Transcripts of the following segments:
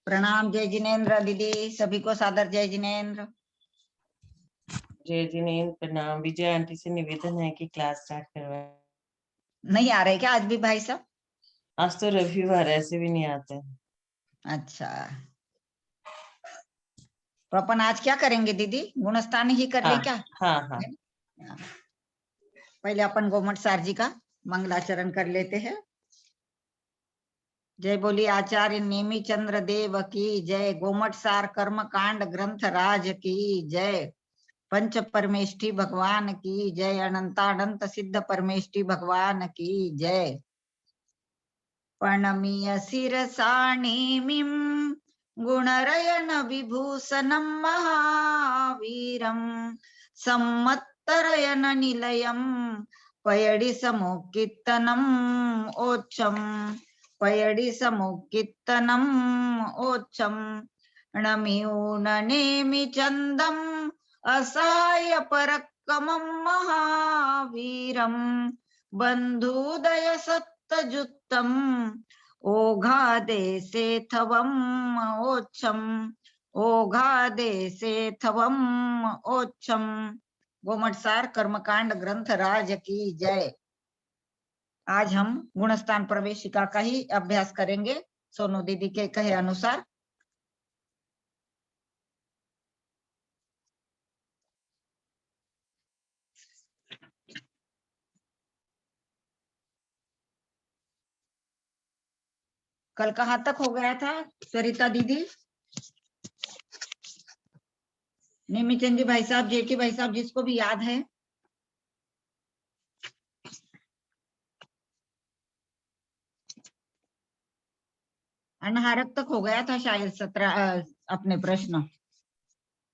प्रणाम। जय जिनेन्द्र दीदी, सभी को सादर जय जिनेन्द्र। जय जिनेन्द्र, प्रणाम। विजय आंटी से निवेदन है कि क्लास स्टार्ट करवाएं। नहीं आ रहे क्या आज भी भाई साहब? आज तो रविवार, ऐसे भी नहीं आते। अच्छा, तो अपन आज क्या करेंगे दीदी? गुणस्थान ही कर ले क्या? हाँ हाँ। पहले अपन गोमट सार जी का मंगलाचरण कर लेते हैं। जय बोली आचार्य नेमी चंद्र देव की जय। गोमट सार कर्म कांड ग्रंथ राज की जय। पंच परमेष्ठी भगवान की जय। अनंतानंत सिद्ध परमेष्ठी भगवान की जय। प्रणमीय शिरसा नेमिं गुणरयन विभूषणं महावीरं सम्मत्तरयन निलयं पयडि समुक्कीर्तनम् ओच्छं पयडि समुक्कीर्तनम् ओच्छं नमिऊननेमि चन्दम् असहाय पराक्रमं महावीरं बन्धुदय सत्तजुत्तम् ओघादेशे थवम् ओच्छम् ओघादेशे थवम् ओच्छम्। गोमटसार कर्मकांड ग्रंथ राज की जय। आज हम गुणस्थान प्रवेशिका का ही अभ्यास करेंगे सोनू दीदी के कहे अनुसार। कल कहाँ तक हो गया था सरिता दीदी? नेमीचंद जी भाई साहब, जेके भाई साहब, जिसको भी याद है। अनहारक तक हो गया था शायद 17 अपने प्रश्न।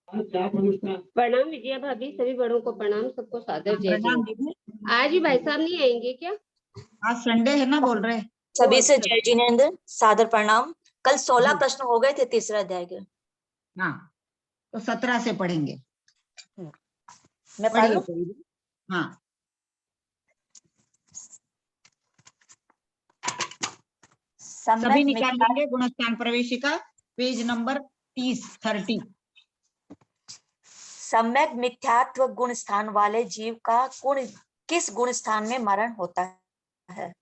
प्रणाम विजया भाभी, सभी बड़ों को प्रणाम, सबको सादर जय प्रणाम जय। दीदी। आज ही भाई साहब नहीं आएंगे क्या? आज संडे है ना, बोल रहे। सभी से अच्छा। जय जिनेन्द्र, सादर प्रणाम। कल 16 प्रश्न हो गए थे तीसरे अध्याय के। हाँ, तो 17 से पढ़ेंगे। मैं पढ़ लूं? हाँ, सभी निकाल लेंगे। गुणस्थान प्रवेशिका पेज नंबर 30। सम्यक मिथ्यात्व गुण स्थान वाले जीव का गुण किस गुण स्थान में मरण होता है?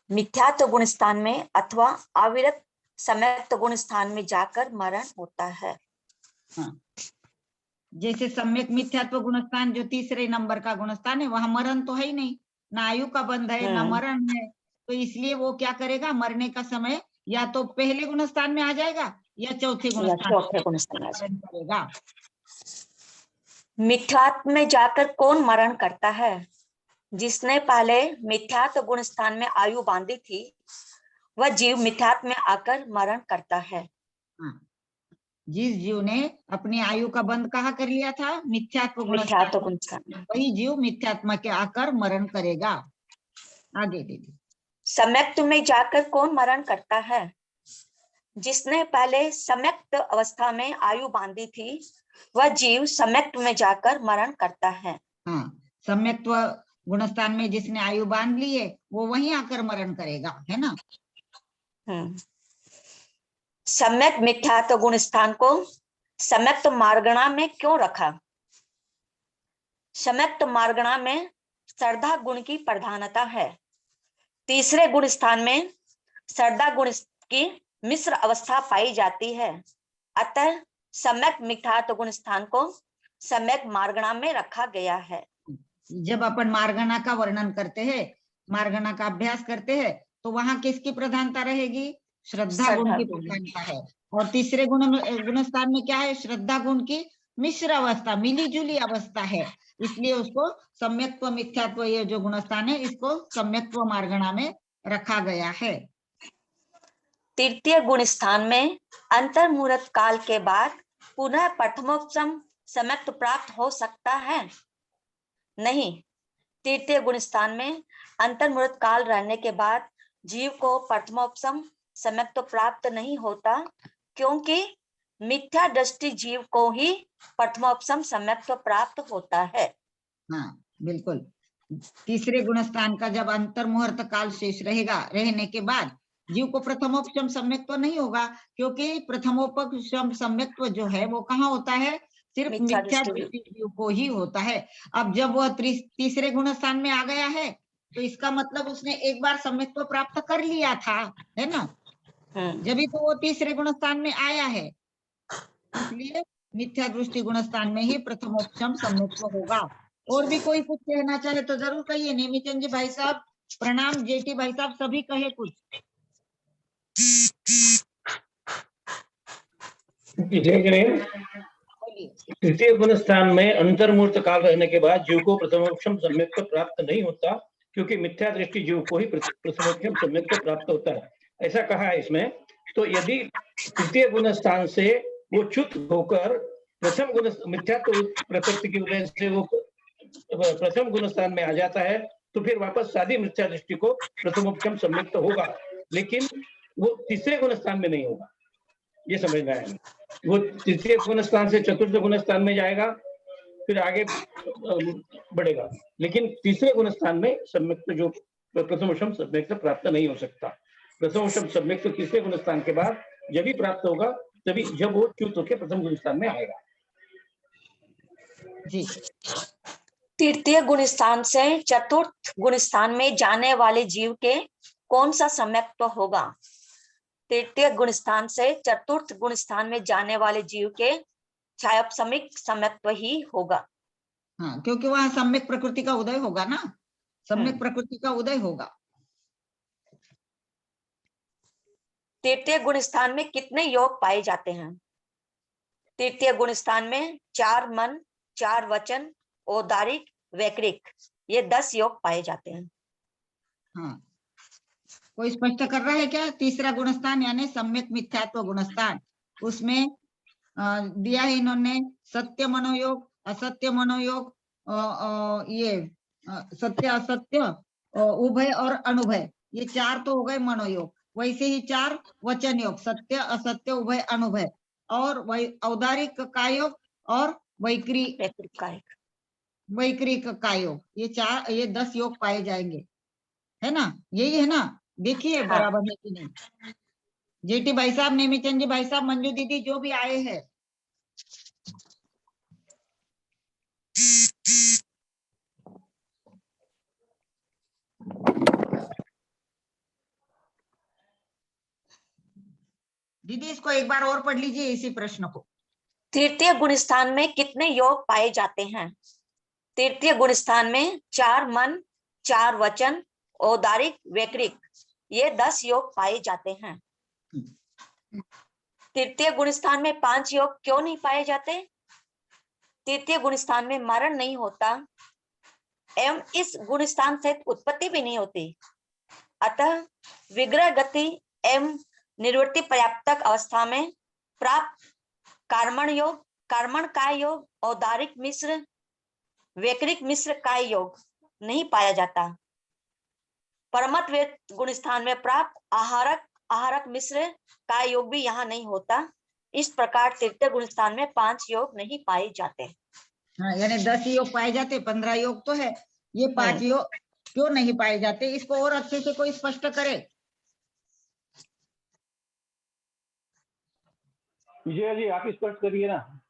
मिथ्यात्व गुण स्थान में अथवा अविरत सम्यक्त गुण स्थान में जाकर मरण होता है। हाँ। जैसे सम्यक मिथ्यात्व गुणस्थान जो तीसरे नंबर का गुणस्थान है, वहां मरण तो है ही नहीं, ना आयु का बंध है ना मरण है, तो इसलिए वो क्या करेगा? मरने का समय या तो पहले गुणस्थान में आ जाएगा या चौथे गुणस्थान में करेगा। मिथ्यात्व में जाकर कौन मरण करता है? जिसने पहले मिथ्यात्व गुण स्थान में आयु बांधी थी, वह जीव मिथ्यात्व में आकर मरण करता है। हाँ। जिस जीव ने अपनी आयु का बंध कहाँ कर लिया था? मिथ्यात्व गुण, वही जीव मिथ्यात्मा के आकर मरण करेगा। आगे दीदी। सम्यक्त में जाकर कौन मरण करता है? जिसने पहले सम्यक्त अवस्था में आयु बांधी थी, वह जीव सम्यक्त में जाकर मरण करता है। हाँ, सम्यक्त्व गुणस्थान में जिसने आयु बांध ली है, वो वहीं आकर मरण करेगा, है ना? सम्यक मिथ्यात्व गुण स्थान को सम्यक्त मार्गणा में क्यों रखा? सम्यक्त मार्गणा में श्रद्धा गुण की प्रधानता है। तीसरे गुण स्थान में श्रद्धा गुण की मिश्र अवस्था पाई जाती है, अतः सम्यक मिथ्यात्व गुण स्थान को सम्यक मार्गणा में रखा गया है। जब अपन मार्गणा का वर्णन करते हैं, मार्गणा का अभ्यास करते हैं, तो वहां किसकी प्रधानता रहेगी? श्रद्धा गुण की प्रधानता है। और तीसरे गुणस्थान में क्या है? श्रद्धा गुण की मिश्र अवस्था, मिली जुली अवस्था है, इसलिए उसको सम्यक्त्व मिथ्यात्व, ये जो गुणस्थान है, इसको सम्यक्त्व मार्गणा में रखा गया है। तृतीय गुण स्थान में अंतर्मुहूर्त काल के बाद पुनः प्रथमोपसम सम्यक्त प्राप्त हो सकता है? नहीं, तृतीय गुण स्थान में अंतर्मुहूर्त काल रहने के बाद जीव को प्रथमोपसम सम्यक्त प्राप्त नहीं होता, क्योंकि मिथ्या दृष्टि जीव को ही प्रथमोपसम सम्यक्त प्राप्त होता है। हाँ, बिल्कुल। तीसरे गुणस्थान का जब अंतर्मुहूर्त काल शेष रहेगा, रहने के बाद जीव को प्रथमोपशम सम्यक्त्व नहीं होगा, क्योंकि प्रथमोपशम सम्यक्त्व जो है वो कहाँ होता है, सिर्फ मिथ्या मिथ्या दृष्टि दृष्टि जीव को ही होता है। अब जब वह तीसरे गुण स्थान में आ गया है, तो इसका मतलब उसने एक बार सम्यक्त्व प्राप्त कर लिया था, है ना, जब तो वो तीसरे गुण स्थान में आया है, इसलिए मिथ्या दृष्टि गुण स्थान में ही प्रथमोपशम सम्यक्त्व होगा। और भी कोई कुछ कहना चाहे तो जरूर कहिए। नेमीचंद जी भाई साहब प्रणाम, जेटी भाई साहब सभी कहे कुछ। जय गणेश। बोलिए। तृतीय गुण स्थान में अंतर्मूर्त काल रहने के बाद जीव को प्रथमोपशम सम्यक्त्व प्राप्त नहीं होता, क्योंकि मिथ्या दृष्टि जीव को ही प्रथमोपशम सम्यक्त्व प्राप्त होता है, ऐसा कहा है इसमें। तो यदि तृतीय गुण स्थान से वो च्युत होकर प्रथम गुण मिथ्यात्व प्रकृति की वजह से वो प्रथम गुण स्थान में आ जाता है, तो फिर वापस सादी मिथ्या दृष्टि को प्रथमोपशम सम्यक्त्व होगा, लेकिन वो तीसरे गुण स्थान में नहीं होगा, ये समझना है। वो तृतीय गुण स्थान से चतुर्थ गुण स्थान में जाएगा, फिर आगे बढ़ेगा, लेकिन तीसरे गुण स्थान में सम्यक्त्व जो प्रथमोपशम सम्यक्त्व प्राप्त नहीं हो सकता। प्रथमोपशम सम्यक्त्व तीसरे गुण स्थान के बाद जब भी प्राप्त होगा, तभी जब वो च्युत होकर प्रथम गुण स्थान में आएगा। जी। तृतीय गुण स्थान से चतुर्थ गुण स्थान में जाने वाले जीव के कौन सा सम्यक्त्व होगा? तृतीय गुण स्थान से चतुर्थ गुण स्थान में जाने वाले जीव के छायोपशमिक सम्यक्त्व ही होगा। हाँ, क्योंकि वहां सम्यक प्रकृति का उदय होगा ना, सम्यक प्रकृति का उदय होगा। तृतीय गुण स्थान में कितने योग पाए जाते हैं? तृतीय गुण स्थान में 4 मन, 4 वचन, औदारिक, वैकृक, ये 10 योग पाए जाते हैं। हाँ, कोई स्पष्ट कर रहा है क्या? तीसरा गुणस्थान यानी सम्यक मिथ्यात्व गुणस्थान, उसमें दिया है इन्होंने सत्य मनोयोग, असत्य मनोयोग, ये सत्य असत्य, उभय और अनुभय, ये 4 तो हो गए मनोयोग। वैसे ही 4 वचन योग, सत्य असत्य उभय अनुभय, और औदारिक का योग और वैकृक का योग, ये 10 योग पाए जाएंगे, है ना, यही है ना? देखिए बराबर है कि नहीं। जेटी भाई साहब, नेमीचंद जी भाई साहब, मंजू दीदी, जो भी आए हैं, दीदी इसको एक बार और पढ़ लीजिए इसी प्रश्न को। तृतीय गुण स्थान में कितने योग पाए जाते हैं? तृतीय गुण स्थान में 4 मन, 4 वचन, औदारिक, वैकृक, ये 10 योग पाए जाते हैं। तृतीय गुण स्थान में 5 योग क्यों नहीं पाए जाते? तृतीय गुण स्थान में मरण नहीं होता एवं इस गुण स्थान से उत्पत्ति भी नहीं होती, अतः विग्रह गति एवं निवृत्ति पर्याप्तक अवस्था में प्राप्त कर्मण योग, कर्मण काय योग, औदारिक मिश्र, वैकृक मिश्र काय योग नहीं पाया जाता। परमत गुण स्थान में प्राप्त आहारक मिश्र काय योग भी यहाँ नहीं होता। इस प्रकार तृतीय गुण स्थान में 5 योग नहीं पाए जाते। हाँ, यानी 10 योग पाए जाते, 15 योग तो है, ये 5 योग क्यों नहीं पाए जाते? इसको और अच्छे से कोई स्पष्ट करे। विजय जी आप स्पष्ट करिए ना।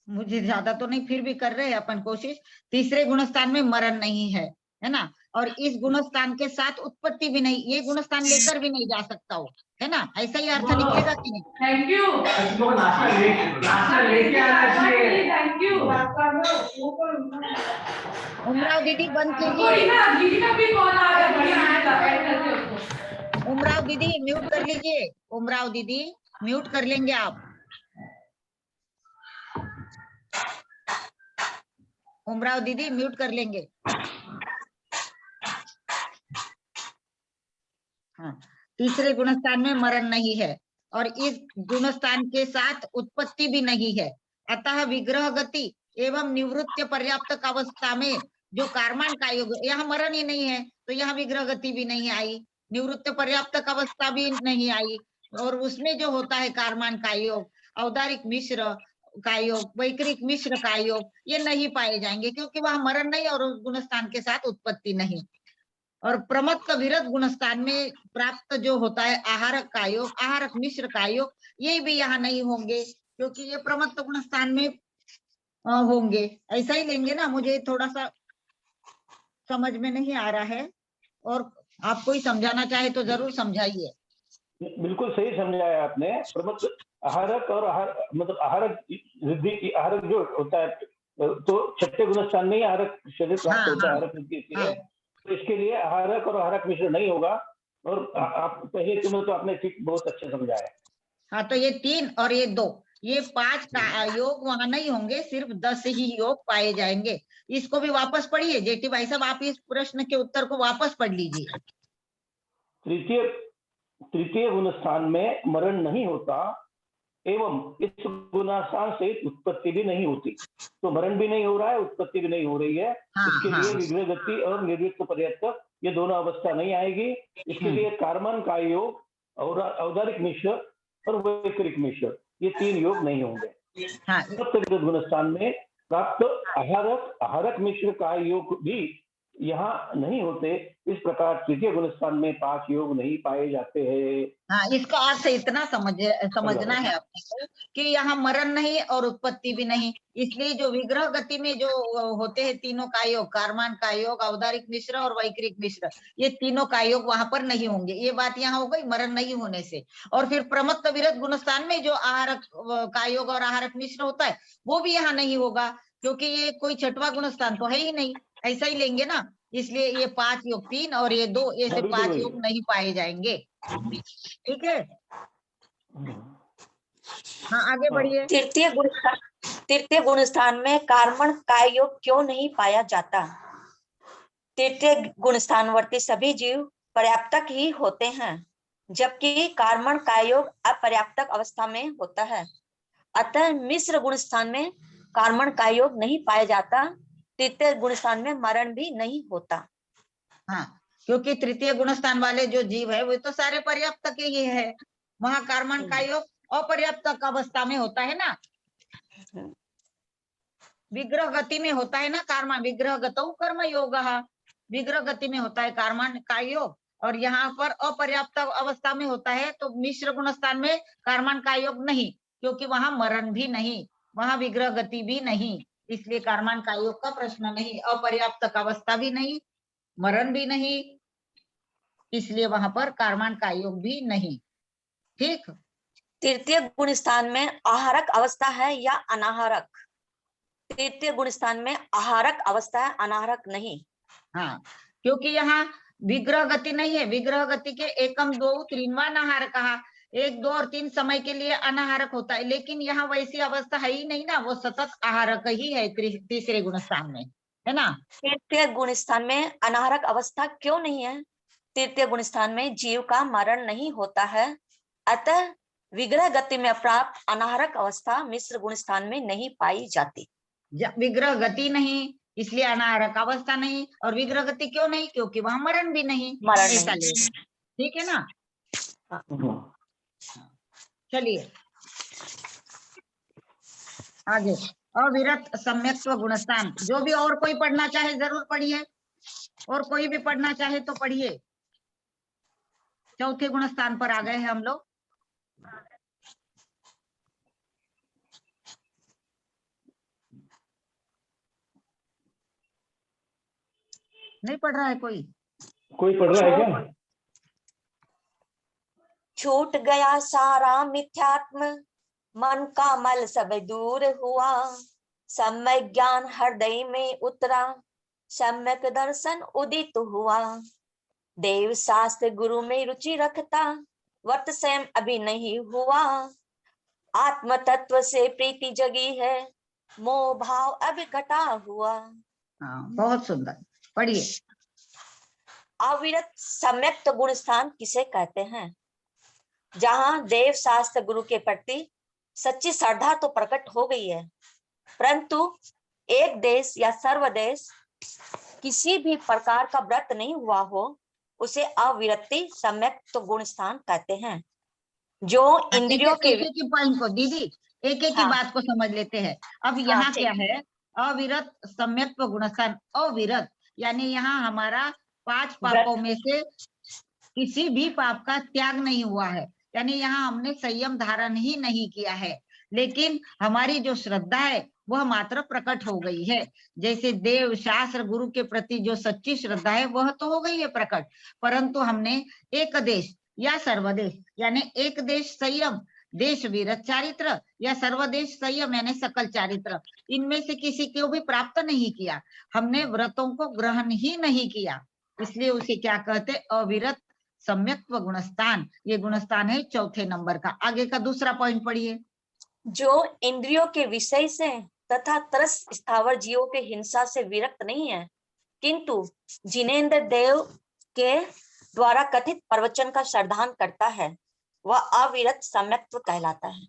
मुझे ज्यादा तो नहीं, फिर भी कर रहे हैं अपन कोशिश। तीसरे गुणस्थान में मरण नहीं है ना, और इस गुणस्थान के साथ उत्पत्ति भी नहीं, ये गुणस्थान लेकर भी नहीं जा सकता हो, है ना, ऐसा ही अर्थ निकलेगा कि नहीं? Thank you. उमराव दीदी बंद कीजिए, उमराव दीदी म्यूट कर लीजिए, उमराव दीदी म्यूट कर लेंगे आप। उमराव दीदी म्यूट कर लेंगे। हाँ, तीसरे गुणस्थान में मरण नहीं है और इस गुणस्थान के साथ उत्पत्ति भी नहीं है, अतः विग्रह गति एवं निवृत्ति पर्याप्त अवस्था में जो कार्मान का योग, यहाँ मरण ही नहीं है तो यहाँ विग्रह गति भी नहीं आई, निवृत्त पर्याप्त अवस्था भी नहीं आई, और उसमें जो होता है कार्मान का योग, औदारिक मिश्र का योग, वैकृक मिश्र का योग, ये नहीं पाए जाएंगे, क्योंकि वहां मरण नहीं और उस गुणस्थान के साथ उत्पत्ति नहीं। और प्रमत्त विरत गुणस्थान में प्राप्त जो होता है आहारक का योग, आहारक मिश्र का योग, ये भी यहाँ नहीं होंगे क्योंकि ये प्रमत्त गुणस्थान में होंगे। ऐसा ही लेंगे ना, मुझे थोड़ा सा समझ में नहीं आ रहा है, और आप कोई समझाना चाहे तो जरूर समझाइए। बिल्कुल सही समझाया आपने। प्रमुख आहारक और मतलब आहारक वृद्धि, आहारक जो होता है तो छठे गुणस्थान में ही आहारक शरीर प्राप्त होता है, आहारक वृद्धि के लिए। तो इसके लिए आहारक और आहारक मिश्र नहीं होगा। और आप पहले तुम्हें तो आपने ठीक बहुत अच्छा समझाया। हाँ, तो ये 3 और ये 2, ये 5 का योग वहां नहीं होंगे, सिर्फ 10 ही योग पाए जाएंगे। इसको भी वापस पढ़िए जेठी भाई साहब, आप इस प्रश्न के उत्तर को वापस पढ़ लीजिए। तृतीय गुणस्थान में मरण नहीं होता एवं इस गुणस्थान से उत्पत्ति भी नहीं होती। तो मरण भी नहीं हो रहा है, उत्पत्ति भी नहीं हो रही है। इसके लिए विग्रह गति और निर्वृत्त पर्यंत ये दोनों अवस्था नहीं आएगी। इसके लिए कार्मन का योग और औदारिक मिश्र और वैकरिक मिश्र, ये 3 योग नहीं होंगे। सप्त गुणस्थान में प्राप्त आहारक मिश्र का योग भी यहाँ नहीं होते। इस प्रकार तृतीय गुणस्थान में 5 योग नहीं पाए जाते हैं। हाँ, इसका अर्थ इतना समझना है अपने को कि यहाँ मरण नहीं और उत्पत्ति भी नहीं, इसलिए जो विग्रह गति में जो होते हैं तीनों का योग, कार्मान का योग, औदारिक मिश्र और वैकरिक मिश्र, ये तीनों का योग वहां पर नहीं होंगे। ये बात यहाँ हो गई मरण नहीं होने से। और फिर प्रमत्त विरत गुणस्थान में जो आहारक का योग और आहारक मिश्र होता है वो भी यहाँ नहीं होगा, क्योंकि ये कोई छठवां गुणस्थान तो है ही नहीं। ऐसा ही लेंगे ना, इसलिए ये 5 योग 3 और ये 2, ऐसे 5 योग नहीं पाए जाएंगे। ठीक है, हाँ आगे बढ़िए। तृतीय गुणस्थान में कार्मण का योग क्यों नहीं पाया जाता? तृतीय गुणस्थानवर्ती सभी जीव पर्याप्तक ही होते हैं, जबकि कार्मण का योग अपर्याप्तक अवस्था में होता है। अतः मिश्र गुणस्थान में कार्मण का योग नहीं पाया जाता। तृतीय गुणस्थान में मरण भी नहीं होता। हाँ, क्योंकि तृतीय गुणस्थान वाले जो जीव है वो तो सारे पर्याप्तक ही है। वहां कार्मण का योग अपर्याप्तक अवस्था में होता है ना, विग्रह गति में होता है ना कार्मण, विग्रह गतौ कर्म योग, विग्रह गति में होता है कार्मण का योग, और यहाँ पर अपर्याप्त अवस्था में होता है। तो मिश्र गुणस्थान में कार्मण का योग नहीं, क्योंकि वहां मरण भी नहीं, वहां विग्रह गति भी नहीं, इसलिए कार्मण का योग का प्रश्न नहीं। अपर्याप्त अवस्था भी नहीं, मरण भी नहीं, इसलिए वहां पर कार्मण का योग भी नहीं। ठीक, तृतीय गुणस्थान में आहारक अवस्था है या अनाहारक? तृतीय गुणस्थान में आहारक अवस्था है, अनाहारक नहीं। हाँ, क्योंकि यहाँ विग्रह गति नहीं है। विग्रह गति के एकम 2 3वां अनाहारक कहा, 1 2 और 3 समय के लिए अनाहारक होता है, लेकिन यहाँ वैसी अवस्था है ही नहीं ना, वो सतत आहारक ही है तीसरे गुणस्थान में, है ना। तृतीय गुणस्थान में अनाहारक अवस्था क्यों नहीं है? तृतीय गुणस्थान में जीव का मरण नहीं होता है, अतः विग्रह गति में प्राप्त अनाहारक अवस्था मिश्र गुणस्थान में नहीं पाई जाती। विग्रह गति नहीं, इसलिए अनाहारक अवस्था नहीं, और विग्रह गति क्यों नहीं? क्योंकि वहां मरण भी नहीं। ठीक है ना। चलिए आगे, अविरत सम्यक्त्व गुणस्थान, जो भी और कोई पढ़ना चाहे जरूर पढ़िए, और कोई भी पढ़ना चाहे तो पढ़िए। चौथे गुणस्थान पर आ गए हैं हम लोग। नहीं पढ़ रहा है कोई पढ़ रहा है क्या? छूट गया सारा मिथ्यात्म, मन का मल सब दूर हुआ, सम्यक ज्ञान हृदय में उतरा, सम्यक दर्शन उदित हुआ। देव शास्त्र गुरु में रुचि रखता, वर्त स्वयं अभी नहीं हुआ, आत्म तत्व से प्रीति जगी है, मोह भाव अब घटा हुआ। हाँ, बहुत सुंदर, पढ़िए। अविरत सम्यक्त गुणस्थान किसे कहते हैं? जहां देव शास्त्र गुरु के प्रति सच्ची श्रद्धा तो प्रकट हो गई है, परंतु एक देश या सर्वदेश किसी भी प्रकार का व्रत नहीं हुआ हो, उसे अविरति सम्यक्त गुण स्थान कहते हैं। जो इंद्रियों के एक पॉइंट को दीदी एक ही बात को समझ लेते हैं। अब यहाँ क्या है, अविरत सम्यक्त गुणस्थान, अविरत यानी यहाँ हमारा 5 पापों में से किसी भी पाप का त्याग नहीं हुआ है, यानी यहाँ हमने संयम धारण ही नहीं किया है, लेकिन हमारी जो श्रद्धा है वह मात्र प्रकट हो गई है। जैसे देव शास्त्र गुरु के प्रति जो सच्ची श्रद्धा है वह तो हो गई है प्रकट, परंतु हमने एक देश या सर्वदेश यानी एक देश संयम, देश विरत चारित्र या सर्वदेश संयम यानी सकल चारित्र, इनमें से किसी को भी प्राप्त नहीं किया। हमने व्रतों को ग्रहण ही नहीं किया, इसलिए उसे क्या कहते, अविरत सम्यक्त्व गुणस्थान। ये गुणस्थान है चौथे नंबर का। आगे का दूसरा पॉइंट पढ़िए। जो इंद्रियों के विषय से तथा तरस स्थावर जीवों के हिंसा से विरक्त नहीं है, किंतु जिनेन्द्र देव के द्वारा कथित प्रवचन का श्रद्धान करता है, वह अविरत सम्यक्त्व कहलाता है।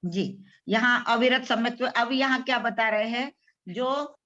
जी, यहाँ अविरत सम्यक्त्व, अब यहाँ क्या बता रहे हैं, जो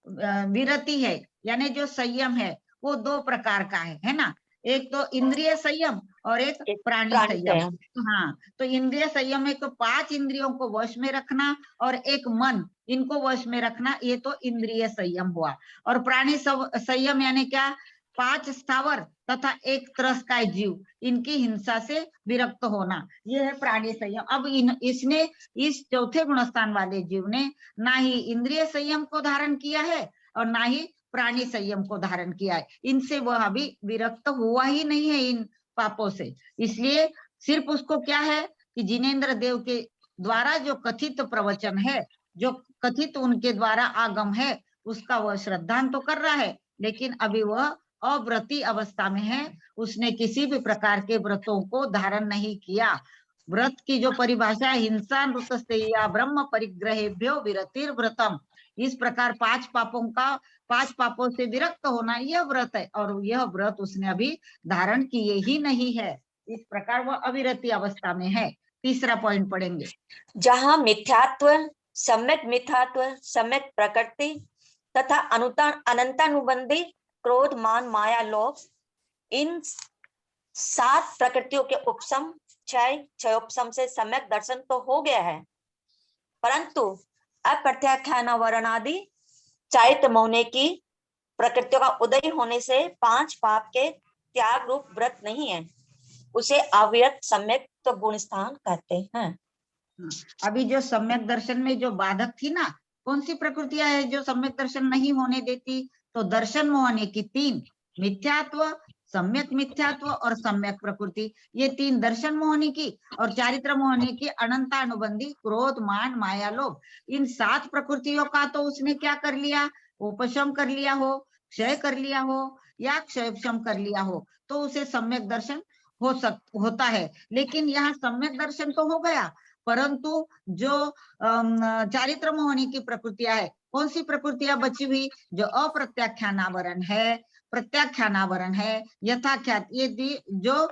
विरति है यानी जो संयम है वो 2 प्रकार का है ना, एक तो इंद्रिय संयम और एक प्राणी संयम। हाँ, तो इंद्रिय संयम है तो 5 इंद्रियों को वश में रखना और एक मन, इनको वश में रखना, ये तो इंद्रिय संयम हुआ। और प्राणी संयम यानी क्या, 5 स्थावर तथा एक त्रस्काय जीव, इनकी हिंसा से विरक्त होना, ये है प्राणी संयम। अब इसने इस चौथे गुणस्थान वाले जीव ने ना ही इंद्रिय संयम को धारण किया है और ना ही प्राणी संयम को धारण किया है, इनसे वह अभी विरक्त हुआ ही नहीं है इन पापों से। इसलिए सिर्फ उसको क्या है कि जिनेन्द्र देव के द्वारा जो कथित प्रवचन है, जो कथित उनके द्वारा आगम है, उसका वह श्रद्धान तो कर रहा है, लेकिन अभी वह अव्रती अवस्था में है, उसने किसी भी प्रकार के व्रतों को धारण नहीं किया। व्रत की जो परिभाषा है, हिंसा नृतस्ते या ब्रह्म परिग्रहेभ्यो विरतिर व्रतम, इस प्रकार 5 पापों से विरक्त होना यह व्रत है, और यह व्रत उसने अभी धारण किए ही नहीं है, इस प्रकार वह अविरति अवस्था में है। तीसरा पॉइंट पढ़ेंगे। जहाँ मिथ्यात्व, सम्यक प्रकृति तथा अनंतानुबंधी क्रोध मान माया लोभ, इन 7 प्रकृतियों के उपशम क्षयोपशम से सम्यक दर्शन तो हो गया है, परंतु अप्रत्याख्यान वर्णादि चारित्र मौने की प्रकृतियों का उदय होने से 5 पाप के त्याग रूप व्रत नहीं है, उसे अविरत सम्यक तो गुणस्थान कहते हैं। अभी जो सम्यक दर्शन में जो बाधक थी ना, कौन सी प्रकृतियां है जो सम्यक दर्शन नहीं होने देती, तो दर्शन मोहने की 3, मिथ्यात्व, सम्यक मिथ्यात्व और सम्यक प्रकृति, ये 3 दर्शन मोहनी की, और चारित्र मोहनी की अनंतानुबंधी क्रोध मान माया लोभ, इन 7 प्रकृतियों का तो उसने क्या कर लिया, उपशम कर लिया हो, क्षय कर लिया हो या क्षयक्षम कर लिया हो, तो उसे सम्यक दर्शन होता है। लेकिन यहाँ सम्यक दर्शन तो हो गया, परंतु जो चारित्र मोहनी की प्रकृतियां है, कौन सी प्रकृतियां बची हुई, जो अप्रत्याख्यानावरण है, प्रत्याख्यानावरण है, यथाख्यात, ये जो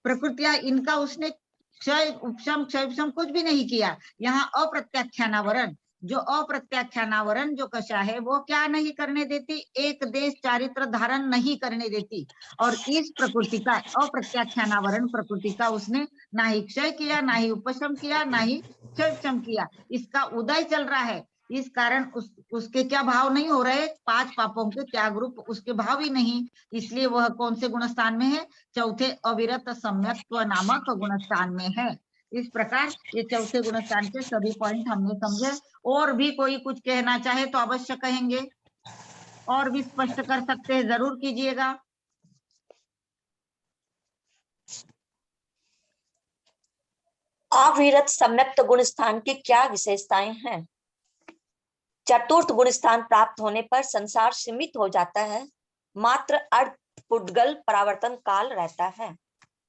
प्रकृतियां, इनका उसने क्षय उपशम क्षय कुछ भी नहीं किया। यहाँ अप्रत्याख्यानावरण, जो अप्रत्याख्यानावरण जो कशा है वो क्या नहीं करने देती, एक देश चारित्र धारण नहीं करने देती, और इस प्रकृति का अप्रत्याख्यानावरण प्रकृति का उसने ना ही क्षय किया, ना ही उपशम किया, ना ही क्षयक्षम किया, इसका उदय चल रहा है। इस कारण उसके क्या भाव नहीं हो रहे, 5 पापों के त्याग रूप उसके भाव ही नहीं, इसलिए वह कौन से गुणस्थान में है, चौथे अविरत सम्यक्त्व नामक गुणस्थान में है। इस प्रकार ये चौथे गुणस्थान के सभी पॉइंट हमने समझे। और भी कोई कुछ कहना चाहे तो अवश्य कहेंगे, और भी स्पष्ट कर सकते हैं, जरूर कीजिएगा। अविरत सम्यक्त गुणस्थान की क्या विशेषताएं हैं? चतुर्थ गुणस्थान प्राप्त होने पर संसार सीमित हो जाता है, मात्र अर्धपुद्गल परावर्तन काल रहता है,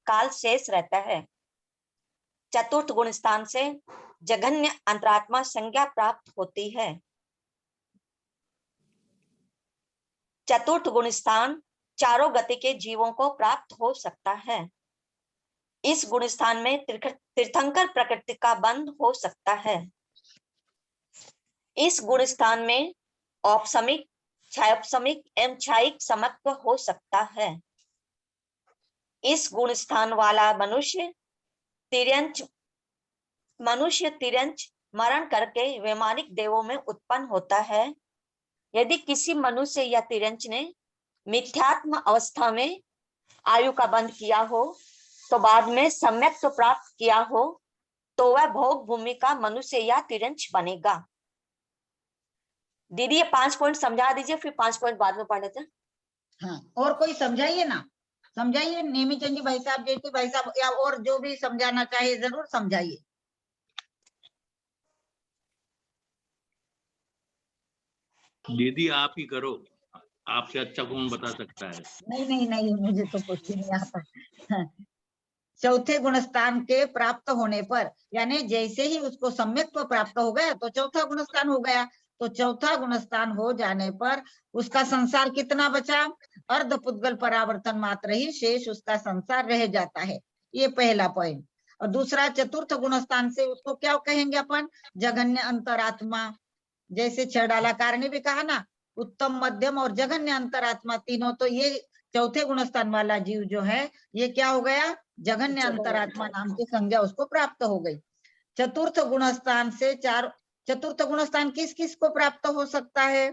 काल शेष रहता है। चतुर्थ गुणस्थान से जघन्य अंतरात्मा संज्ञा प्राप्त होती है। चतुर्थ गुणस्थान चारों गति के जीवों को प्राप्त हो सकता है। इस गुणस्थान में तीर्थंकर प्रकृति का बंध हो सकता है। इस गुणस्थान में औपसमिक, क्षयोपसमिक एवं क्षयिक समत्व हो सकता है। इस गुणस्थान वाला मनुष्य तिर्यंच मरण करके वैमानिक देवों में उत्पन्न होता है। यदि किसी मनुष्य या तिर्यंच ने मिथ्यात्म अवस्था में आयु का बंध किया हो तो बाद में सम्यक तो प्राप्त किया हो तो वह भोग भूमि का मनुष्य या तिरंच बनेगा। दीदी ये 5 पॉइंट समझा दीजिए, फिर 5 पॉइंट बाद में पढ़ लेते हैं। हाँ, और कोई समझाइए ना, समझाइए नेमीचंद जी भाई साहब, जेठी भाई साहब, या और जो भी समझाना चाहिए जरूर समझाइए। दीदी आप ही करो, आपसे अच्छा कौन बता सकता है। नहीं नहीं नहीं, मुझे तो कुछ भी नहीं आता। हाँ, चौथे गुणस्थान के प्राप्त होने पर, यानी जैसे ही उसको सम्यक्त्व प्राप्त हो गया तो चौथा गुणस्थान हो गया। तो चौथा गुणस्थान हो जाने पर उसका संसार कितना बचा? अर्ध पुद्गल परावर्तन मात्र ही शेष उसका संसार रह जाता है। ये पहला पॉइंट। और दूसरा, चतुर्थ गुणस्थान से उसको क्या कहेंगे अपन? जघन्य अंतरात्मा। जैसे छड़ालाकार ने भी कहा ना, उत्तम मध्यम और जघन्य अंतरात्मा तीनों, तो ये चौथे गुणस्थान वाला जीव जो है ये क्या हो गया? जघन्य अंतरात्मा नाम की संज्ञा उसको प्राप्त हो गई। चतुर्थ गुणस्थान से चतुर्थ गुणस्थान किस किस को प्राप्त हो सकता है?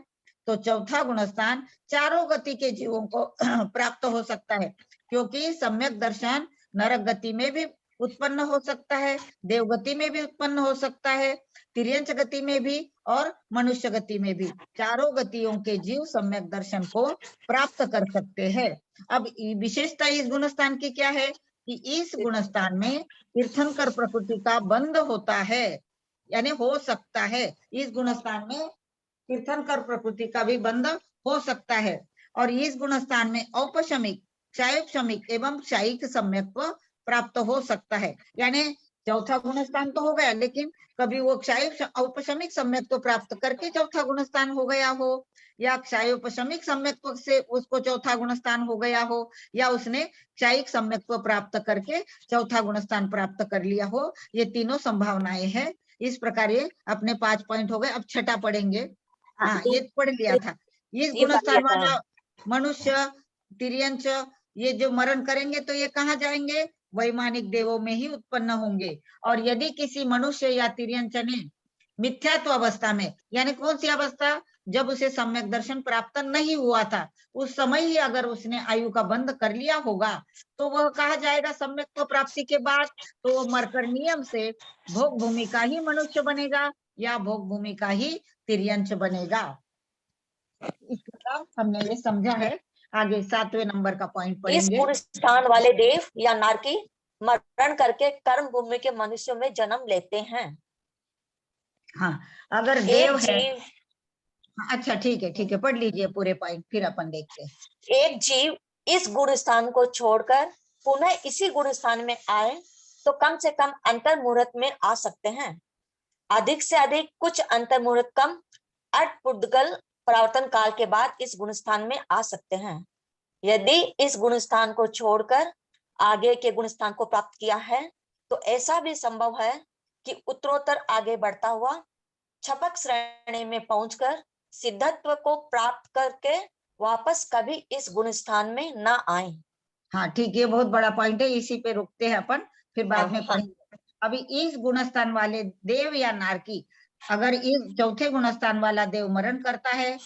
तो चौथा गुणस्थान चारों गति के जीवों को प्राप्त हो सकता है, क्योंकि सम्यक दर्शन नरक गति में भी उत्पन्न हो सकता है, देवगति में भी उत्पन्न हो सकता है, तिर्यंच गति में भी और मनुष्य गति में भी। चारों गतियों के जीव सम्यक दर्शन को प्राप्त कर सकते हैं। अब विशेषता इस गुणस्थान की क्या है कि इस गुणस्थान में तीर्थंकर प्रकृति का बंध होता है, यानी हो सकता है। इस गुणस्थान में तीर्थंकर प्रकृति का भी बंध हो सकता है। और इस गुणस्थान में औपशमिक, क्षायोपशमिक एवं क्षायिक सम्यक्त्व प्राप्त हो सकता है। यानी चौथा गुणस्थान तो हो गया, लेकिन कभी वो क्षायिक औपशमिक सम्यक्त्व प्राप्त करके चौथा गुणस्थान हो गया हो, या क्षायोपशमिक सम्यक्त्व से उसको चौथा गुणस्थान हो गया हो, या उसने क्षायिक सम्यक्त्व प्राप्त करके चौथा गुणस्थान प्राप्त कर लिया हो। ये तीनों संभावनाएं हैं। इस प्रकार ये अपने 5 पॉइंट हो गए। अब छठा पढ़ेंगे। हाँ, ये पढ़ लिया था। इस गुणस्थान वाला मनुष्य, तिर्यंच, ये जो मरण करेंगे तो ये कहाँ जाएंगे? वैमानिक देवों में ही उत्पन्न होंगे। और यदि किसी मनुष्य या तिर्यंच ने मिथ्यात्व अवस्था में, यानी कौन सी अवस्था? जब उसे सम्यक दर्शन प्राप्त नहीं हुआ था, उस समय ही अगर उसने आयु का बंध कर लिया होगा तो वह कहा जाएगा सम्यक्त्व प्राप्ति के बाद? तो वो मरकर नियम से भोग भूमि का ही मनुष्य बनेगा या भोग भूमि का ही तिर्यंच बनेगा। इस प्रकार हमने ये समझा है। आगे 7वें नंबर का पॉइंट इस पढ़ेंगे। गुणस्थान वाले देव या नारकी मरण करके कर्म भूमि के मनुष्यों में जन्म लेते हैं। हाँ, अगर देव एक है, जीव, अच्छा ठीक है, पढ़ लीजिए पूरे पॉइंट, फिर अपन देखते हैं। एक जीव इस गुणस्थान को छोड़कर पुनः इसी गुणस्थान में आए तो कम से कम अंतर मुहूर्त में आ सकते हैं। अधिक से अधिक कुछ अंतर मुहूर्त कम अटपुद्गल परावर्तन काल के बाद इस गुणस्थान में आ सकते हैं। यदि इस गुणस्थान को छोड़कर आगे के गुणस्थान को प्राप्त किया है तो ऐसा भी संभव है कि उत्तरोत्तर आगे बढ़ता हुआ छपक श्रेणी में पहुंचकर सिद्धत्व को प्राप्त करके वापस कभी इस गुणस्थान में न आए। हाँ ठीक, ये बहुत बड़ा पॉइंट है, इसी पे रुकते हैं अपन, फिर बाद में पढ़ेंगे। अभी इस गुणस्थान वाले देव या नारकी, अगर इस चौथे गुणस्थान वाला देव मरण करता है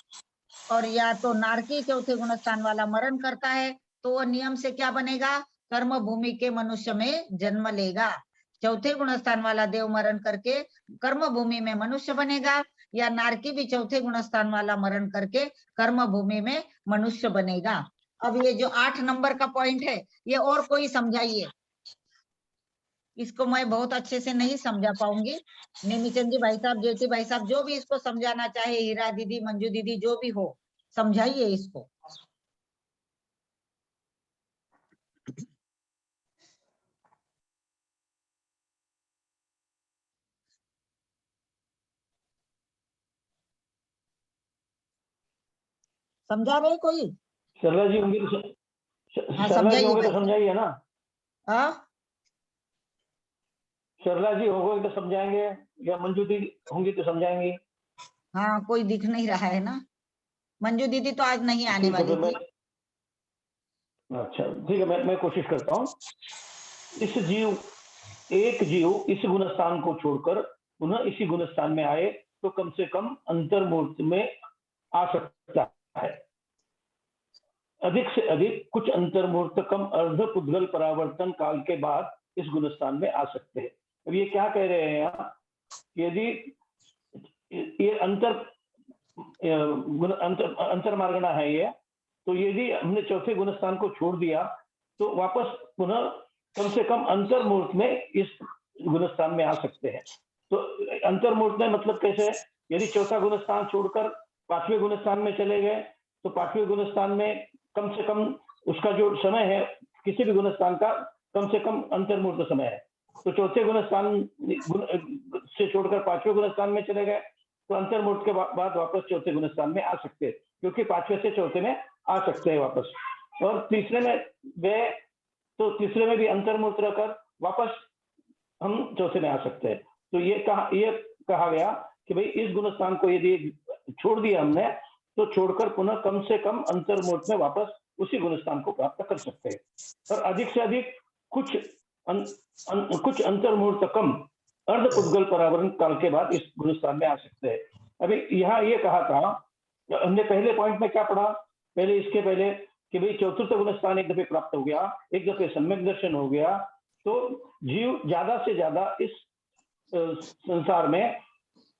और या तो नारकी चौथे गुणस्थान वाला मरण करता है, तो वो नियम से क्या बनेगा? कर्म भूमि के मनुष्य में जन्म लेगा। चौथे गुणस्थान वाला देव मरण करके कर्म भूमि में मनुष्य बनेगा, या नारकी भी चौथे गुणस्थान वाला मरण करके कर्म भूमि में मनुष्य बनेगा। अब ये जो 8 नंबर का पॉइंट है, ये और कोई समझाइए। इसको मैं बहुत अच्छे से नहीं समझा पाऊंगी। नेमीचंद जी भाई साहब, जेठी भाई साहब, जो भी इसको समझाना चाहे, हीरा दीदी, मंजू दीदी, जो भी हो, समझाइए इसको। समझा रहे कोई? सरला जी होंगी तो हाँ, सरला जी समझाइए होंगे तो भाई। समझाइए ना। हाँ, सरला जी होंगे तो समझाएंगे, या मंजू दीदी होंगी तो समझाएंगी। हाँ, कोई दिख नहीं रहा है ना। मंजू दीदी तो आज नहीं आने ठीक है, वाली तो थी। अच्छा ठीक है, मैं कोशिश करता हूँ। एक जीव इस गुणस्थान को छोड़कर पुनः इसी गुणस्थान में आए तो कम से कम अंतर्मुहूर्त में आ सकता है। अधिक से अधिक कुछ अंतर्मुहूर्तकम अर्ध पुद्गल परावर्तन काल के बाद इस गुणस्थान में आ सकते हैं। अब ये क्या कह रहे हैं यहाँ, यदि ये अंतर मार्गना है ये, तो यदि हमने चौथे गुणस्थान को छोड़ दिया तो वापस पुनः कम से कम अंतर्मुहूर्त में इस गुणस्थान में आ सकते हैं। तो अंतर्मुहूर्त में मतलब कैसे, यदि चौथा गुणस्थान छोड़कर पांचवें गुणस्थान में चले गए तो पांचवें गुणस्थान में कम से कम उसका जो समय है किसी भी गुणस्थान का कम से कम अंतर्मुहूर्त समय है। तो चौथे गुणस्थान से छोड़कर पांचवें गुणस्थान में चले गए तो अंतर्मुहूर्त के बाद वापस चौथे गुणस्थान में आ सकते हैं, क्योंकि पांचवें से चौथे में आ सकते हैं वापस। और तीसरे में गए तो तीसरे में भी अंतर्मुहूर्त रखकर वापस हम चौथे में आ सकते हैं। तो ये कहा गया कि भाई इस गुणस्थान को यदि छोड़ दिया हमने तो छोड़कर पुनः कम से कम अंतर्मुहूर्त में वापस उसी गुणस्थान को प्राप्त कर सकते हैं। और अधिक से अधिक कुछ अंतर्मुहूर्त कम अर्ध पुद्गल परावरण काल के बाद इस गुणस्थान में आ सकते हैं। अभी यहाँ ये कहा था, हमने पहले पॉइंट में क्या पढ़ा, पहले इसके पहले कि भाई चतुर्थ गुणस्थान एक दफे प्राप्त हो गया, एक दफे सम्यक दर्शन हो गया, तो जीव ज्यादा से ज्यादा इस संसार में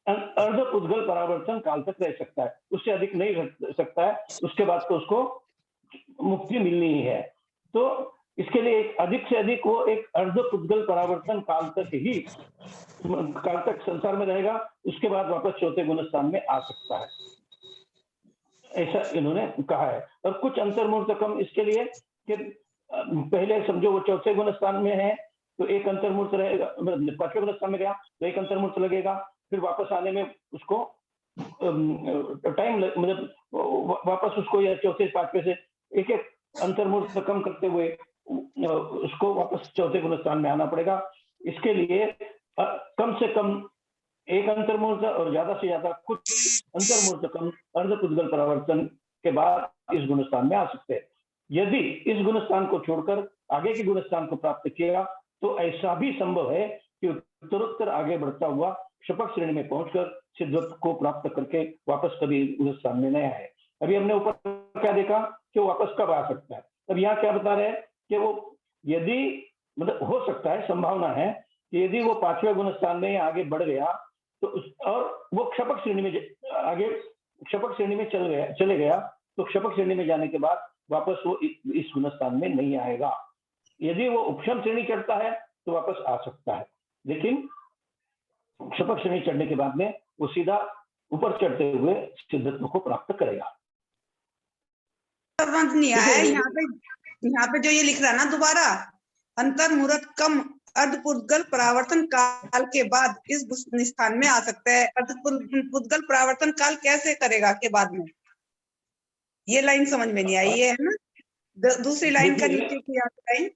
अर्ध पुद्गल परावर्तन काल तक रह सकता है, उससे अधिक नहीं रह सकता है। उसके बाद तो उसको मुक्ति मिलनी ही है। तो इसके लिए एक अधिक से अधिक वो एक अर्ध पुद्गल परावर्तन काल तक संसार में रहेगा, उसके बाद वापस चौथे गुणस्थान में आ सकता है, ऐसा इन्होंने कहा है। और कुछ अंतर्मुहूर्त कम इसके लिए कि पहले समझो वो चौथे गुणस्थान में है तो एक अंतर्मुहूर्त रहेगा, पांचवें गुणस्थान में गया तो एक अंतर्मुहूर्त लगेगा, फिर वापस आने में उसको टाइम मतलब वापस उसको या चौथे पांचवें से एक एक अंतर्मुहूर्त कम करते हुए उसको वापस चौथे गुणस्थान में आना पड़ेगा। इसके लिए कम से कम एक अंतर्मुहूर्त और ज्यादा से ज्यादा कुछ अंतर्मुहूर्त कम अर्ध पुद्गल परावर्तन के बाद इस गुणस्थान में आ सकते हैं। यदि इस गुणस्थान को छोड़कर आगे के गुणस्थान को प्राप्त किया तो ऐसा भी संभव है कि उत्तरोत्तर आगे बढ़ता हुआ शपथ श्रेणी में पहुंचकर सिद्धत्व को प्राप्त करके वापस कभी गुणस्थान में नहीं आए। अभी हमने ऊपर क्या देखा कि वो वापस कब आ सकता है। अब यहाँ क्या बता रहे हैं कि वो यदि मतलब हो सकता है, संभावना है कि यदि वो पांचवें गुणस्थान में आगे बढ़ गया तो और वो क्षपक श्रेणी में आगे क्षपक श्रेणी में चले गया तो क्षपक श्रेणी में जाने के बाद वापस वो इस गुणस्थान में नहीं आएगा। यदि वो उपशम श्रेणी चढ़ता है तो वापस आ सकता है, लेकिन क्षपक श्रेणी चढ़ने के बाद में वो सीधा ऊपर चढ़ते हुए सिद्धत्व को प्राप्त करेगा। नहीं आया यहाँ पे जो ये लिख रहा है ना दोबारा, अंतर्मुहूर्त कम अर्ध पुद्गल परावर्तन काल के बाद इस स्थान में आ सकता है। अर्ध पुद्गल परावर्तन काल कैसे करेगा के बाद में, ये लाइन समझ में नहीं आई है ना। दूसरी लाइन का नीचे की लाइन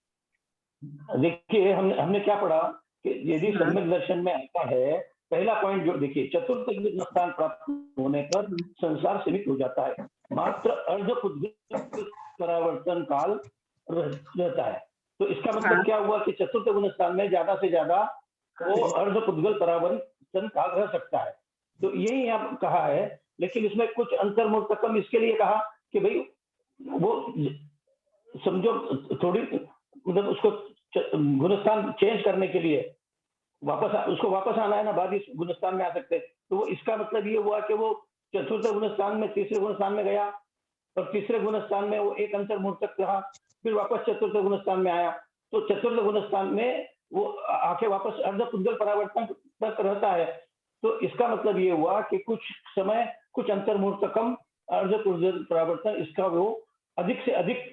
देखिए, हमने क्या पढ़ा कि यदि सम्यक दर्शन में आता है, पहला पॉइंट जो देखिए, चतुर्थ स्थान प्राप्त होने पर संसार सीमित हो जाता है, मात्र अर्ध पुद्गल परावर्तन काल रहता है। तो इसका मतलब क्या हुआ कि चतुर्थ गुण स्थान में ज्यादा से ज्यादा वो अर्ध पुद्गल परावर्तन काल रह सकता है। तो यही यहाँ कहा है, लेकिन इसमें कुछ अंतर्मुहूर्त कम इसके लिए कहा कि भाई वो समझो थोड़ी मतलब उसको गुणस्थान चेंज करने के लिए उसको वापस आना है ना, बाद इस गुणस्थान में आ सकते हैं। तो वो इसका मतलब ये हुआ कि वो चतुर्थ गुणस्थान में तीसरे गुणस्थान में गया और तीसरे गुणस्थान में वो एक अंतर्मुहूर्त तक रहा, फिर वापस चतुर्थ गुणस्थान में आया, तो चतुर्थ गुणस्थान में वो आके वापस अर्ध पुद्गल परावर्तन तक रहता है। तो इसका मतलब ये हुआ कि कुछ समय कुछ अंतर्मुहूर्त कम अर्ध पुद्गल परावर्तन इसका वो अधिक से अधिक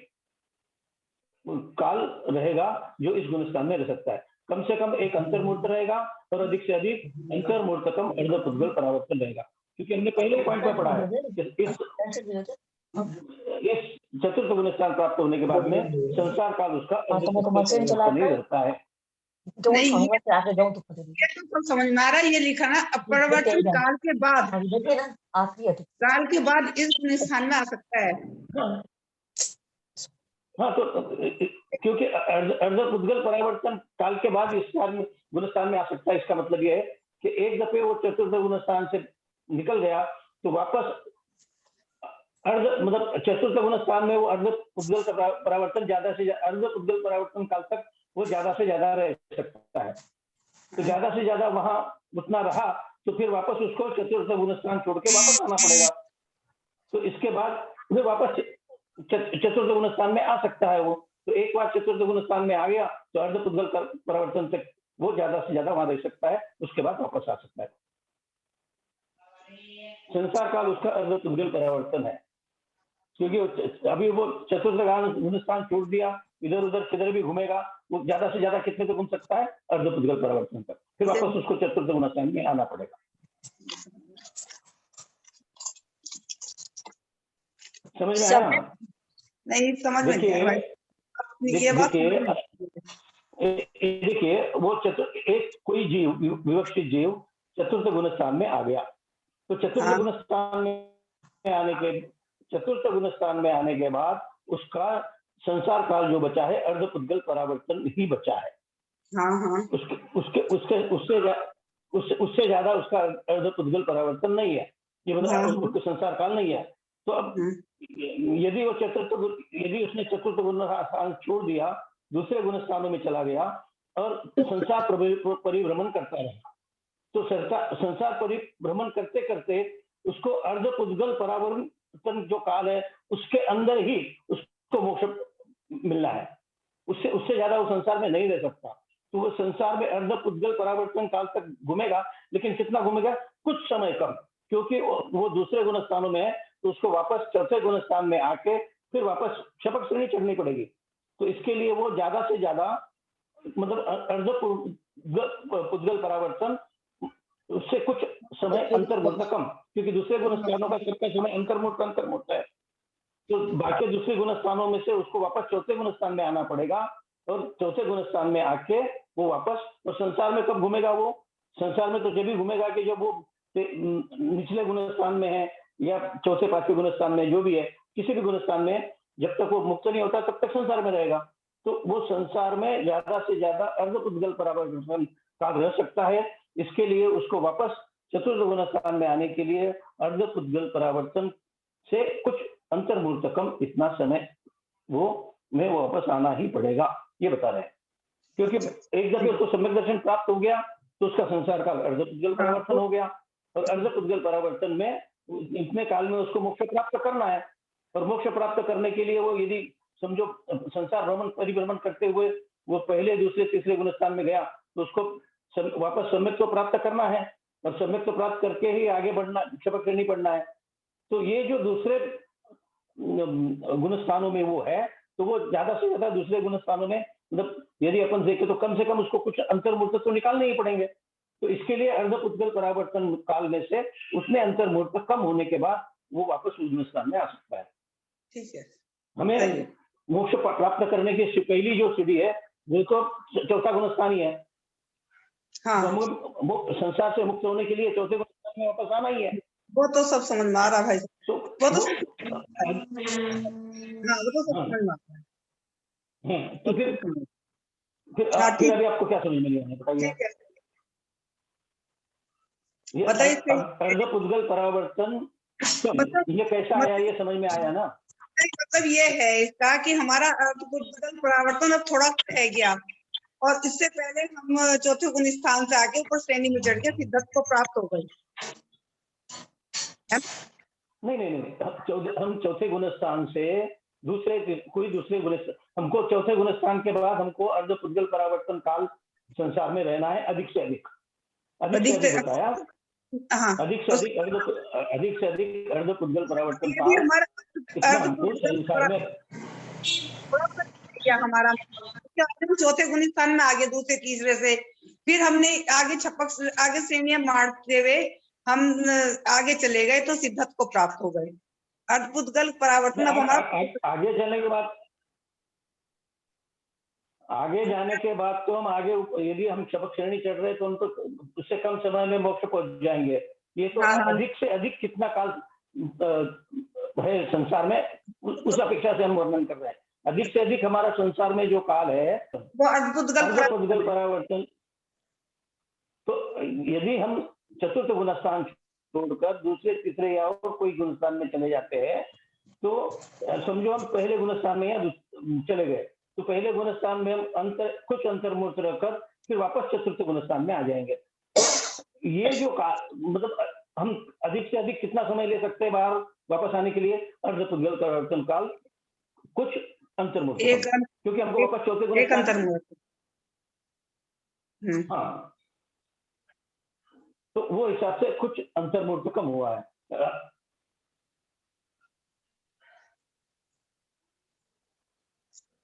काल रहेगा जो इस गुणस्थान में रह सकता है। कम से कम एक अंतर्मुहूर्त रहेगा और अधिक से अधिक अंतर्मुहूर्त कम अर्ध पुद्गल परावर्तन रहेगा, क्योंकि हमने पहले पॉइंट में पढ़ा है इस चतुर्थ गुणस्थान प्राप्त होने के बाद में संसार काल उसका नहीं रहता है। नहीं, ये तो समझ में आ रहा है। ये लिखा ना अपरिवर्तन काल के बाद इस स्थान में आ सकता है। हाँ, तो क्योंकि अर्ध पुद्गल परावर्तन काल के बाद इस गुणस्थान में आ सकता है, इसका मतलब यह है कि एक दफे वो चतुर्थ गुणस्थान से निकल गया तो वापस अर्ध मतलब चतुर्थ गुण स्थान में वो अर्ध पुद्गल का परावर्तन ज्यादा से अर्ध पुद्गल परावर्तन काल तक वो ज्यादा से ज्यादा रह सकता है। तो ज्यादा से ज्यादा वहां उतना रहा तो फिर वापस उसको चतुर्थ गुण स्थान छोड़ के वापस आना पड़ेगा। तो इसके बाद फिर वापस चतुर्थ गुण स्थान में आ सकता है वो। तो एक बार चतुर्थ गुण स्थान में आ गया तो अर्ध पुद्गल परावर्तन तक वो ज्यादा से ज्यादा वहां रह सकता है, उसके बाद वापस आ सकता है। संसार काल उसका अर्ध पुद्गल परावर्तन है, क्योंकि अभी वो चतुर्थ गुण स्थान छोड़ दिया, इधर उधर किधर भी घूमेगा, वो ज्यादा से ज्यादा कितने तक घूम सकता है? अर्ध पुद्गल परावर्तन तक। फिर वापस उसको चतुर्थ गुण स्थान में आना पड़ेगा। समझ में आया? नहीं समझ में नहीं आया। देखिए वो एक कोई जीव, विवक्षित जीव चतुर्थ गुण स्थान में आ गया, तो चतुर्थ गुण स्थान में आने के बाद उसका संसार काल जो बचा है अर्ध पुद्गल परावर्तन ही बचा है। उससे ज्यादा उसका अर्ध पुद्गल परावर्तन नहीं है, ये मतलब उसका संसार काल नहीं है। तो अब यदि उसने चतुर्थ गुण स्थान छोड़ दिया, दूसरे गुण स्थानों में चला गया और संसार परिभ्रमण करता रहा, तो संसार परिभ्रमण करते करते उसको अर्ध पुद्गल परावर्तन जो काल है उसके अंदर ही उसको मोक्ष मिलना है। उससे ज्यादा वो संसार में नहीं रह सकता। तो वो संसार में अर्ध पुद्गल परावर्तन काल तक घूमेगा, लेकिन कितना घूमेगा? कुछ समय कम, क्योंकि वो दूसरे गुण स्थानों में है, तो उसको वापस चौथे गुण स्थान में आके फिर वापस शपथ श्रेणी चढ़नी पड़ेगी। तो इसके लिए वो ज्यादा से ज्यादा मतलब अर्ध पुद्गल परावर्तन उससे कुछ समय अंतर्मुहूर्त कम, क्योंकि दूसरे गुण स्थानों का सबका समय अंतर्मुहूर्त है। तो बाकी दूसरे गुण स्थानों में से उसको वापस चौथे गुण स्थान में आना पड़ेगा, और चौथे गुण स्थान में आके वो वापस, और संसार में कब घूमेगा वो? संसार में तो जब भी घूमेगा कि जब वो निचले गुण स्थान में है या चौथे पांचवें गुण स्थान में, जो भी है किसी भी गुण स्थान में, जब तक वो मुक्त नहीं होता तब तक संसार में रहेगा। तो वो संसार में ज्यादा से ज्यादा अर्ध पुद्गल परावर्तन काल रह सकता है। इसके लिए उसको वापस चतुर्थ गुण स्थान में आने के लिए अर्ध पुद्गल परावर्तन से कुछ अंतर्मुहूर्त कम इतना समय वो वापस आना ही पड़ेगा, ये बता रहे हैं। क्योंकि एक दफे उसको सम्यक दर्शन प्राप्त हो गया तो उसका संसार काल अर्ध पुद्गल परावर्तन हो गया, और अर्ध पुद्गल परावर्तन में इतने काल में उसको मोक्ष प्राप्त करना है। और मोक्ष प्राप्त करने के लिए वो यदि समझो संसार परिभ्रमण करते हुए वो पहले दूसरे तीसरे गुण स्थान में गया, तो उसको वापस सम्यक को प्राप्त करना है, और सम्यक को प्राप्त करके ही आगे बढ़ना, शपथ करनी पड़ना है। तो ये जो दूसरे गुण स्थानों में वो है, तो वो ज्यादा से ज्यादा दूसरे गुण स्थानों में, मतलब यदि अपन देखें तो कम से कम उसको कुछ अंतर्मुहूर्त तो निकालने ही पड़ेंगे। तो इसके लिए अर्ध पुद्गल परावर्तन काल में से उसमें अंतर्मुहूर्त कम होने के बाद वो वापस उस गुण स्थान में आ सकता है। ठीक है। हमें मोक्ष प्राप्त करने की पहली जो सीढ़ी है वो तो चौथा गुण स्थान ही है। हाँ। तो संसार से मुक्त होने के लिए चौथे गुण स्थान में वापस आना ही है। वो तो सब समझ में आ रहा भाई। तो वो तो समझ में आ रहा है। तो फिर अभी आपको क्या समझ में नहीं आया, बताइए। बताइए। अर्ध पुद्गल परावर्तन ये कैसा आया, ये समझ में आया ना? मतलब ये है इसका कि हमारा अर्ध पुद्गल परावर्तन अब थोड़ा रह गया, और इससे पहले हम चौथे गुण स्थान से आके ऊपर श्रेणी में चढ़ के सिद्धत्व को प्राप्त हो गए। नहीं, हम चौथे गुण स्थान से कोई दूसरे गुण, हमको चौथे गुण स्थान के बाद हमको अर्ध पुद्गल परावर्तन काल संसार में रहना है अधिक से अधिक बताया। हाँ। अधिक से अधिक अर्ध पुद्गल परावर्तन काल हमारा चौथे गुण स्थान में आगे दूसरे तीसरे से, फिर हमने आगे श्रेणियां मारते हुए हम आगे चले गए तो सिद्धत्व को प्राप्त हो गए। अर्ध पुद्गल परावर्तन अब हमारा आगे जाने के बाद तो हम आगे, यदि हम शपथ श्रेणी चढ़ रहे तो हम तो उससे कम समय में मोक्ष पहुंच जाएंगे। ये तो अधिक से अधिक कितना काल है संसार में, उस अपेक्षा से हम वर्णन कर रहे हैं। अधिक से अधिक हमारा संसार में जो काल है वो अर्ध पुद्गल परावर्तन। तो यदि हम चतुर्थ गुण स्थान छोड़कर दूसरे तीसरे या और कोई गुण स्थान में चले जाते हैं तो समझो हम पहले गुणस्थान में या चले गए, तो पहले गुणस्थान में हम कुछ अंतर्मूर्त रखकर फिर वापस चतुर्थ गुणस्थान में आ जाएंगे। तो ये जो मतलब हम अधिक से अधिक कितना समय ले सकते हैं बाहर वापस आने के लिए? अर्धपुद्गल परिवर्तन काल, कुछ अंतर्मूर्त, क्योंकि हमको वापस चौथे गुणस्थान। हाँ, तो वो हिसाब से कुछ अंतर्मूर्त कम हुआ है।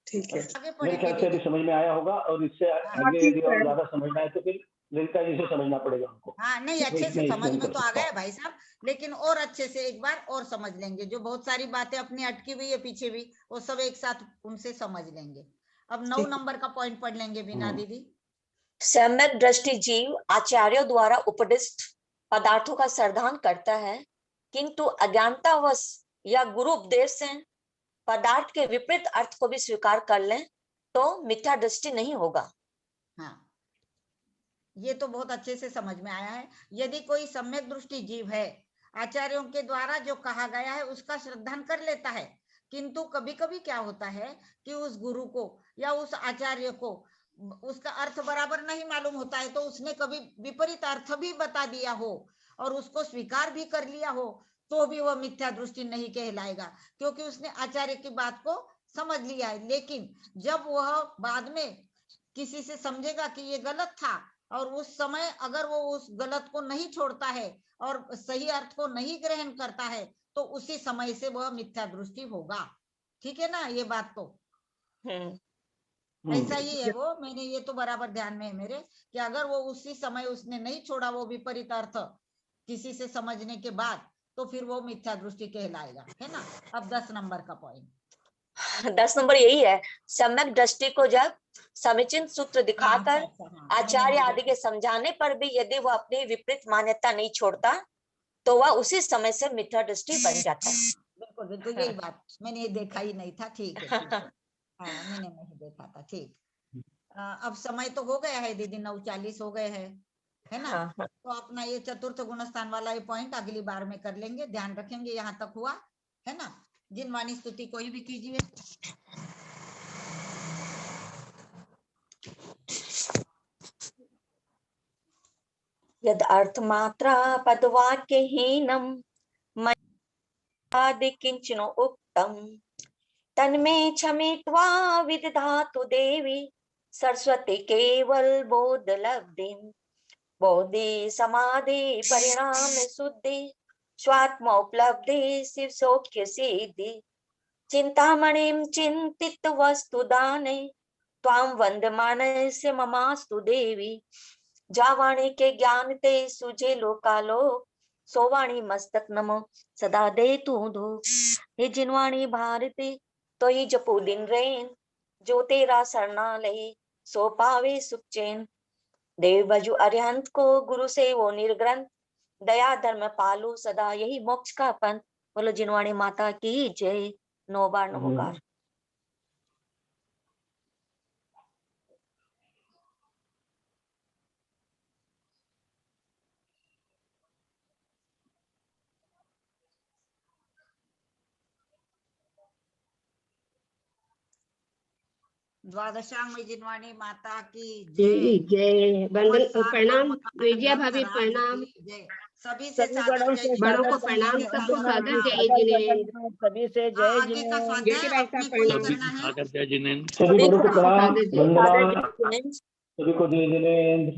ठीक है, मेरे ख्याल से अभी समझ में आया होगा, और इससे आगे यदि और ज्यादा समझना है तो फिर ललिता जी से समझना पड़ेगा हमको। हाँ नहीं, अच्छे से समझ में तो आ गया भाई साहब, लेकिन और अच्छे से एक बार और समझ लेंगे। जो बहुत सारी बातें अपनी अटकी हुई है पीछे भी, वो सब एक साथ उनसे समझ लेंगे। अब 9 नंबर का पॉइंट पढ़ लेंगे बीना दीदी। सम्यक दृष्टि जीव आचार्यों द्वारा उपदिष्ट पदार्थों का श्रद्धान करता है, किंतु अज्ञानतावश या गुरु उपदेश से पदार्थ के विपरीत अर्थ को भी स्वीकार कर लें तो मिथ्या दृष्टि नहीं होगा। हाँ, ये तो बहुत अच्छे से समझ में आया है। यदि कोई सम्यक दृष्टि जीव है, आचार्यों के द्वारा जो कहा गया है उसका श्रद्धान कर लेता है, किंतु कभी कभी क्या होता है कि उस गुरु को या उस आचार्य को उसका अर्थ बराबर नहीं मालूम होता है, तो उसने कभी विपरीत अर्थ भी बता दिया हो और उसको स्वीकार भी कर लिया हो, तो भी वह मिथ्या दृष्टि नहीं कहलाएगा, क्योंकि उसने आचार्य की बात को समझ लिया है। लेकिन जब वह बाद में किसी से समझेगा कि ये गलत था, और उस समय अगर वो उस गलत को नहीं छोड़ता है और सही अर्थ को नहीं ग्रहण करता है, तो उसी समय से वह मिथ्या दृष्टि होगा। ठीक है ना ये बात? तो ऐसा ही है वो, मैंने ये तो बराबर ध्यान में है मेरे, कि अगर वो उसी समय उसने नहीं छोड़ा वो विपरीत अर्थ किसी से समझने के बाद, तो फिर वो मिथ्या दृष्टि कहलाएगा, है ना। अब 10 नंबर का पॉइंट। 10 नंबर यही है, सम्यक दृष्टि को जब समीचीन सूत्र दिखाकर आचार्य आदि के समझाने पर भी यदि वह अपनी विपरीत मान्यता नहीं छोड़ता, तो वह उसी समय से मिथ्या दृष्टि बन जाता है। बिल्कुल बिल्कुल, यही बात मैंने ये देखा ही नहीं था। ठीक है, ठीक है। हाँ, मैंने नहीं देखा था। ठीक, अब समय तो हो गया है दीदी, 9:40 हो गए हैं, है ना। तो अपना ये चतुर्थ गुणस्थान वाला ये पॉइंट अगली बार में कर लेंगे, ध्यान रखेंगे यहाँ तक हुआ, है ना। जिनवाणी स्तुति कोई भी कीजिए। यद अर्थ मात्रा पदवाक्यहीनम मयादि किंचन उक्तम तन्मे क्षमित्वा विदधातु देवी सरस्वती केवल बोध लब्धि बोधि समाधि परिणाम शुद्धि स्वात्मोपलब्धि शिव सौख्य सिद्धि चिंतामणिं चिंतित वस्तु दाने त्वां वंदमानस्य ममास्तु देवी जावाणी के ज्ञान ते सुझे लोकालो सोवाणी मस्तक नमो सदा दे तू धो। हे जिनवाणी भारती तो ही जपो दिन रैन जो तेरा सरना ले सो पावे सुख चैन। देव बजु अरिहंत को गुरु से वो निर्ग्रंथ दया धर्म पालू सदा यही मोक्ष का पंथ। बोलो जिनवाणी माता की जय। 9 बार नमोकार। द्वादशांग जिनवाणी माता की जय। जय। वंदन प्रणाम विजया भाभी, प्रणाम सभी से सभी बड़ों से बड़ों को सादर प्रणाम, सबको सादर जय सादर जिनेंद्र। सभी से जय आगे का जिनेंद्र। जेठी स्वाध्याय भाई का अपने को ही प्रणाम। करना है। सादर जय जिनेंद्र। सभी बड़ों को प्रणाम, वंदना, जिनेंद्र। सभी को जय जिनेंद्र।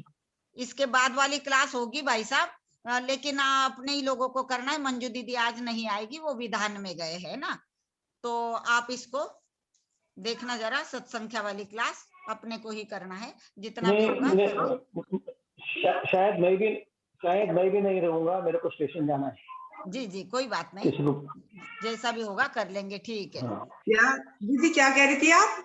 इसके बाद वाली क्लास होगी भाई साहब, लेकिन अपने ही लोगों को करना है। मंजू दीदी आज नहीं आएगी, वो विधान में गए है ना। तो आप इसको देखना जरा, सत्संख्या वाली क्लास अपने को ही करना है, जितना भी होगा। शायद मैं भी नहीं रहूंगा, मेरे को स्टेशन जाना है। जी जी, कोई बात नहीं, जैसा भी होगा कर लेंगे। ठीक है। क्या दीदी क्या कह रही थी आप?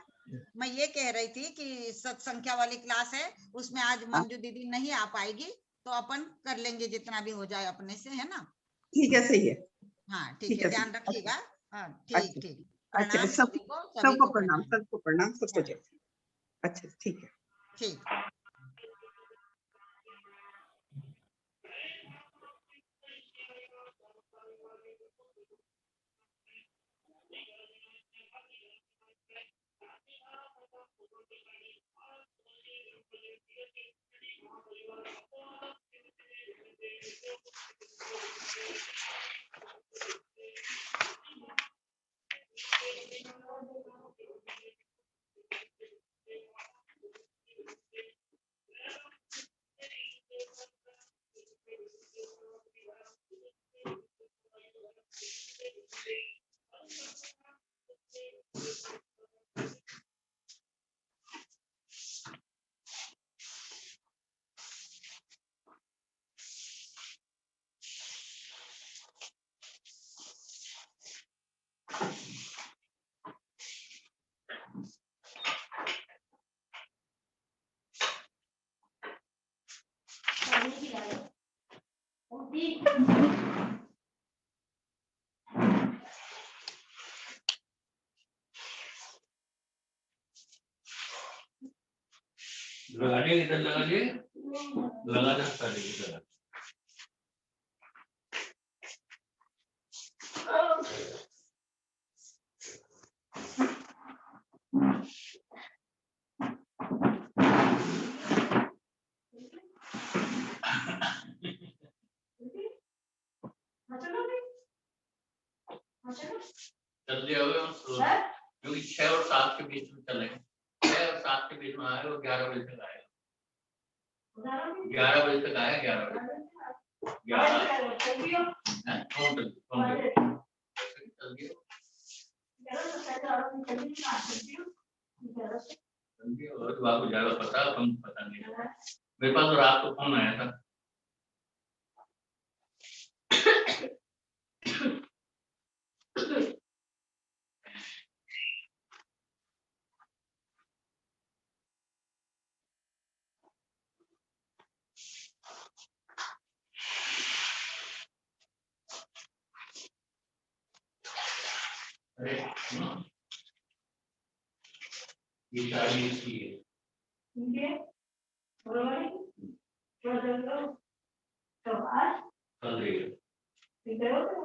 मैं ये कह रही थी कि सत्संख्या वाली क्लास है, उसमें आज मंजू दीदी नहीं आ पाएगी, तो अपन कर लेंगे जितना भी हो जाए अपने से, है ना। ठीक है, सही है। हाँ ठीक है, ध्यान रखिएगा। हाँ ठीक ठीक। अच्छा, प्रणाम सभी को, सबको प्रणाम, सबको प्रणाम, सबको जय। अच्छा ठीक है, ठीक। लगा लिए इधर, लगा लिए, लगा दे सारे इधर। जल्दी आओ क्योंकि 6 और 7 के बीच में चले, 6 और 7 के बीच में आए और 11 बजे तक आए, 11 बजे तक आया, 11 बजे 11 बाबू ज्यादा पता, हम पता नहीं। मेरे पास तो रात को फोन आया था। अरे ये शादी इसकी है, कल देगा।